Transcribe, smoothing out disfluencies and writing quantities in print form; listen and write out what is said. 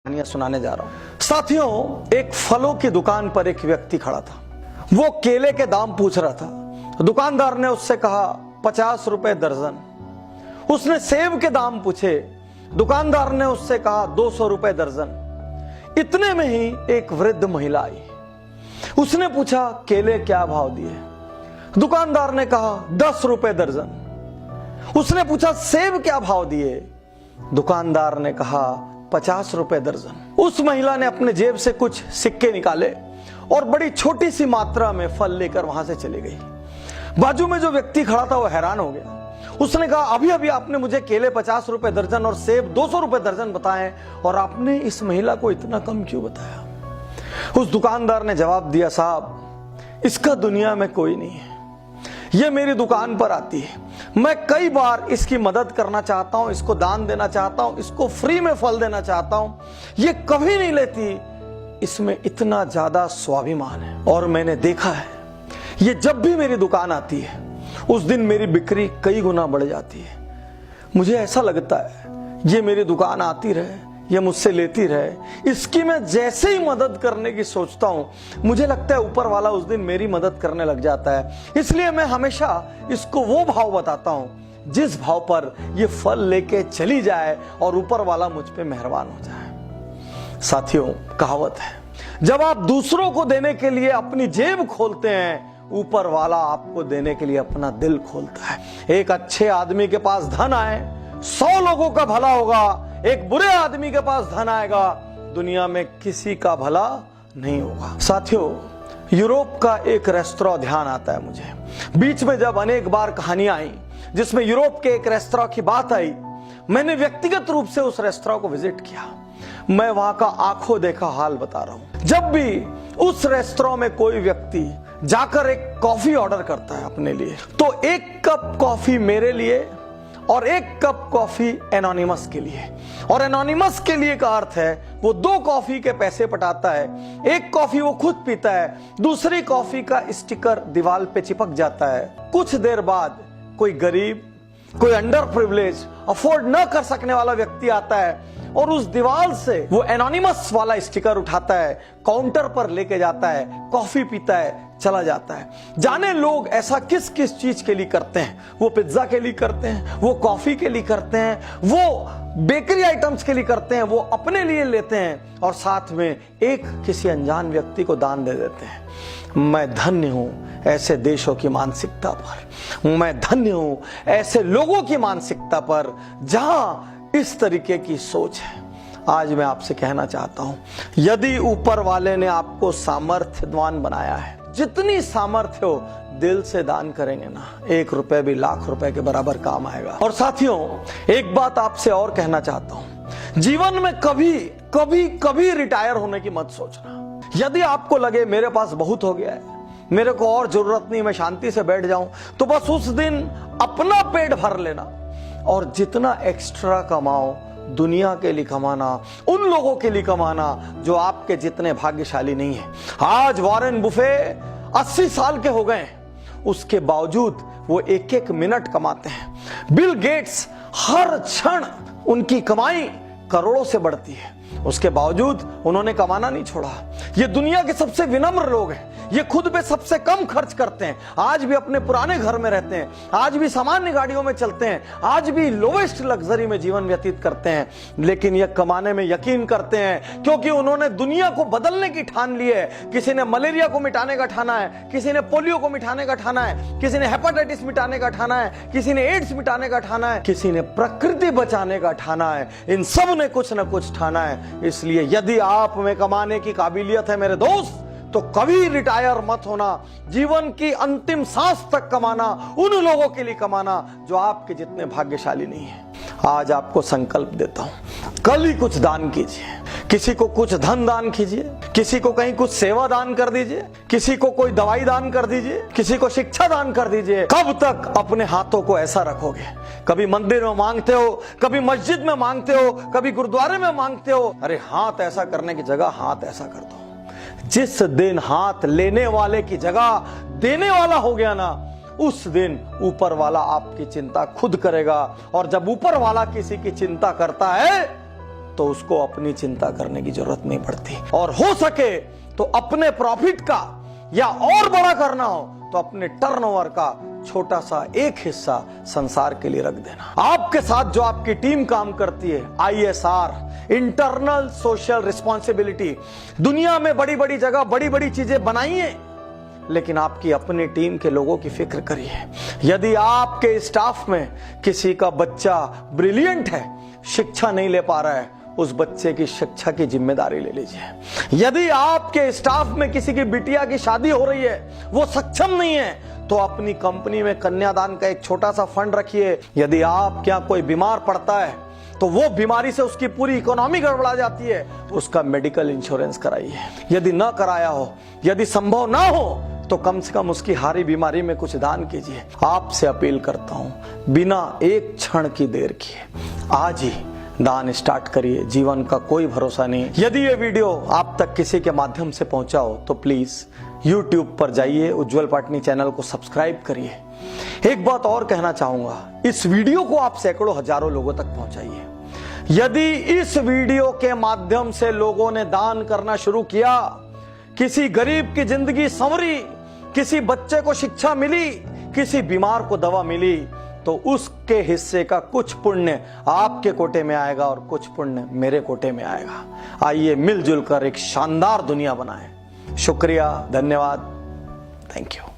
कहानियां सुनाने जा रहा हूं। साथियों, एक फलों की दुकान पर एक व्यक्ति खड़ा था। वो केले के दाम पूछ रहा था। दुकानदार ने उससे कहा 50 रुपए दर्जन। उसने सेब के दाम पूछे। दुकानदार ने उससे कहा 200 रुपए दर्जन। इतने में ही एक वृद्ध महिला आई। उसने पूछा केले क्या भाव दिए। दुकानदार ने कहा 10 रुपए दर्जन। उसने पूछा सेब क्या भाव दिए। दुकानदार ने कहा 50 रुपए दर्जन। उस महिला ने अपने जेब से कुछ सिक्के निकाले और बड़ी छोटी सी मात्रा में फल लेकर वहां से चली गई। बाजू में जो व्यक्ति खड़ा था वो हैरान हो गया। उसने कहा अभी अभी आपने मुझे केले 50 रुपए दर्जन और सेब 200 रुपए दर्जन बताए और आपने इस महिला को इतना कम क्यों बताया। उस दुकानदार ने जवाब दिया, साहब इसका दुनिया में कोई नहीं है। ये मेरी दुकान पर आती है, मैं कई बार इसकी मदद करना चाहता हूं, इसको दान देना चाहता हूं, इसको फ्री में फल देना चाहता हूं। ये कभी नहीं लेती। इसमें इतना ज्यादा स्वाभिमान है और मैंने देखा है ये जब भी मेरी दुकान आती है उस दिन मेरी बिक्री कई गुना बढ़ जाती है। मुझे ऐसा लगता है ये मेरी दुकान आती रहे, ये मुझसे लेती रहे। इसकी मैं जैसे ही मदद करने की सोचता हूं मुझे लगता है ऊपर वाला उस दिन मेरी मदद करने लग जाता है। इसलिए मैं हमेशा इसको वो भाव बताता हूं जिस भाव पर ये फल लेके चली जाए और ऊपर वाला मुझ पे मेहरबान हो जाए। साथियों, कहावत है, जब आप दूसरों को देने के लिए अपनी जेब खोलते हैं ऊपर वाला आपको देने के लिए अपना दिल खोलता है। एक अच्छे आदमी के पास धन आए 100 लोगों का भला होगा, एक बुरे आदमी के पास धन आएगा दुनिया में किसी का भला नहीं होगा। साथियों, यूरोप का एक रेस्तरां ध्यान आता है मुझे। बीच में जब अनेक बार कहानियां आई जिसमें यूरोप के एक रेस्तरां की बात आई, मैंने व्यक्तिगत रूप से उस रेस्तरां को विजिट किया। मैं वहां का आंखों देखा हाल बता रहा हूं। जब भी उस रेस्तरां में कोई व्यक्ति जाकर एक कॉफी ऑर्डर करता है अपने लिए, तो एक कप कॉफी मेरे लिए और एक कप कॉफी एनोनिमस के लिए। और एनोनिमस के लिए का अर्थ है वो 2 कॉफी के पैसे पटाता है। एक कॉफी वो खुद पीता है, दूसरी कॉफी का स्टिकर दीवार पे चिपक जाता है। कुछ देर बाद कोई गरीब, कोई अंडर प्रिविलेज, अफोर्ड न कर सकने वाला व्यक्ति आता है और उस दीवार से वो एनोनिमस वाला स्टिकर उठाता है, काउंटर पर लेके जाता है, कॉफी पीता है, चला जाता है। जाने लोग ऐसा किस किस चीज के लिए करते हैं। वो पिज्जा के लिए करते हैं, वो कॉफी के लिए करते हैं, वो बेकरी आइटम्स के लिए करते हैं, वो अपने लिए लेते हैं और साथ में एक किसी अनजान व्यक्ति को दान दे देते हैं। मैं धन्य हूं ऐसे देशों की मानसिकता पर, मैं धन्य हूं ऐसे लोगों की मानसिकता पर जहां इस तरीके की सोच है। आज मैं आपसे कहना चाहता हूं, यदि ऊपर वाले ने आपको सामर्थ्यवान बनाया है, जितनी सामर्थ्य हो दिल से दान करेंगे ना, 1 रुपए भी लाख रुपए के बराबर काम आएगा। और साथियों, एक बात आपसे और कहना चाहता हूं, जीवन में कभी कभी कभी रिटायर होने की मत सोचना। यदि आपको लगे मेरे पास बहुत हो गया है, मेरे को और जरूरत नहीं, मैं शांति से बैठ जाऊं, तो बस उस दिन अपना पेट भर लेना और जितना एक्स्ट्रा कमाओ दुनिया के लिए कमाना, उन लोगों के लिए कमाना जो आपके जितने भाग्यशाली नहीं है। आज वॉरेन बुफे 80 साल के हो गए, उसके बावजूद वो 1-1 मिनट कमाते हैं। बिल गेट्स हर क्षण उनकी कमाई करोड़ों से बढ़ती है, उसके बावजूद उन्होंने कमाना नहीं छोड़ा। ये दुनिया के सबसे विनम्र लोग हैं, ये खुद पे सबसे कम खर्च करते हैं, आज भी अपने पुराने घर में रहते हैं, आज भी सामान्य गाड़ियों में चलते हैं, आज भी लोवेस्ट लग्जरी में जीवन व्यतीत करते हैं, लेकिन ये कमाने में यकीन करते हैं क्योंकि उन्होंने दुनिया को बदलने की ठान ली है। किसी ने मलेरिया को मिटाने का ठाना है, किसी ने पोलियो को मिटाने का ठाना है, किसी ने हेपेटाइटिस मिटाने का ठाना है, किसी ने एड्स मिटाने का ठाना है, किसी ने प्रकृति बचाने का ठाना है। इन सब ने कुछ न कुछ ठाना है। इसलिए यदि आप में कमाने की काबिलियत है मेरे दोस्त, तो कभी रिटायर मत होना। जीवन की अंतिम सांस तक कमाना, उन लोगों के लिए कमाना जो आपके जितने भाग्यशाली नहीं है। आज आपको संकल्प देता हूं, कल ही कुछ दान कीजिए। किसी को कुछ धन दान कीजिए, किसी को कहीं कुछ सेवा दान कर दीजिए, किसी को कोई दवाई दान कर दीजिए, किसी को शिक्षा दान कर दीजिए। कब तक अपने हाथों को ऐसा रखोगे? कभी मंदिर में मांगते हो, कभी मस्जिद में मांगते हो, कभी गुरुद्वारे में मांगते हो। अरे हाथ ऐसा करने की जगह हाथ ऐसा कर दो। जिस दिन हाथ लेने वाले की जगह देने वाला हो गया ना, उस दिन ऊपर वाला आपकी चिंता खुद करेगा। और जब ऊपर वाला किसी की चिंता करता है तो उसको अपनी चिंता करने की जरूरत नहीं पड़ती। और हो सके तो अपने प्रॉफिट का या और बड़ा करना हो तो अपने टर्नओवर का छोटा सा एक हिस्सा संसार के लिए रख देना। आपके साथ जो आपकी टीम काम करती है, ISR, इंटरनल सोशल रिस्पॉन्सिबिलिटी, दुनिया में बड़ी बड़ी जगह बड़ी बड़ी चीजें बनाइए, लेकिन आपकी अपनी टीम के लोगों की फिक्र करिए। यदि आपके स्टाफ में किसी का बच्चा ब्रिलियंट है, शिक्षा नहीं ले पा रहा है, उस बच्चे की शिक्षा की जिम्मेदारी ले लीजिए। यदि आपके स्टाफ में किसी की बिटिया की शादी हो रही है, वो सक्षम नहीं है, तो अपनी कंपनी में कन्यादान का एक छोटा सा फंड रखिए। यदि आपके यहाँ कोई बीमार पड़ता है तो वो बीमारी से उसकी पूरी इकोनॉमी गड़बड़ा जाती है, उसका मेडिकल इंश्योरेंस कराइए। यदि ना कराया हो, यदि संभव ना हो, तो कम से कम उसकी हारी बीमारी में कुछ दान कीजिए। आपसे अपील करता हूं, बिना एक क्षण की देर किए आज ही दान स्टार्ट करिए। जीवन का कोई भरोसा नहीं। यदि ये वीडियो आप तक किसी के माध्यम से पहुंचा हो तो प्लीज YouTube पर जाइए, उज्जवल पाटनी चैनल को सब्सक्राइब करिए। एक बात और कहना चाहूंगा, इस वीडियो को आप सैकड़ों हजारों लोगों तक पहुंचाइए। यदि इस वीडियो के माध्यम से लोगों ने दान करना शुरू किया, किसी गरीब की जिंदगी संवरी, किसी बच्चे को शिक्षा मिली, किसी बीमार को दवा मिली, तो उसके हिस्से का कुछ पुण्य आपके कोटे में आएगा और कुछ पुण्य मेरे कोटे में आएगा। आइए मिलजुल कर एक शानदार दुनिया बनाएं। शुक्रिया, धन्यवाद, थैंक यू।